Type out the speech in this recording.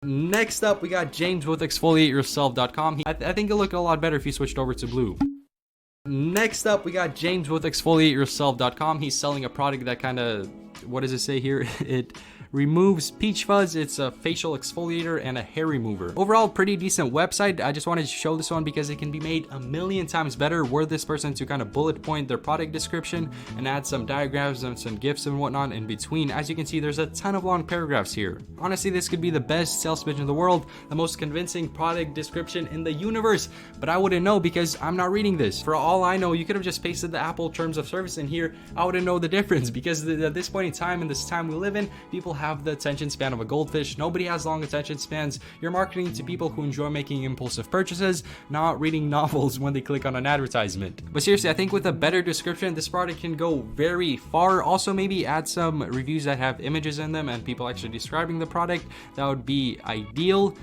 Next up, we got James with exfoliateyourself.com. I think it'll look a lot better if you switched over to blue. Next up, we got James with exfoliateyourself.com. He's selling a product that kind of, what does it say here? It removes peach fuzz. It's a facial exfoliator and a hair remover. Overall, pretty decent website. I just wanted to show this one because it can be made a million times better. Were this person to kind of bullet point their product description and add some diagrams and some GIFs and whatnot in between. As you can see, there's a ton of long paragraphs here. Honestly, this could be the best sales pitch in the world, the most convincing product description in the universe, but I wouldn't know because I'm not reading this. For all I know, you could have just pasted the Apple terms of service in here. I wouldn't know the difference because at this point in time, in this time we live in, people have the attention span of a goldfish. Nobody has long attention spans. You're marketing to people who enjoy making impulsive purchases, not reading novels when they click on an advertisement. But seriously, I think with a better description, this product can go very far. Also, maybe add some reviews that have images in them and people actually describing the product. That would be ideal.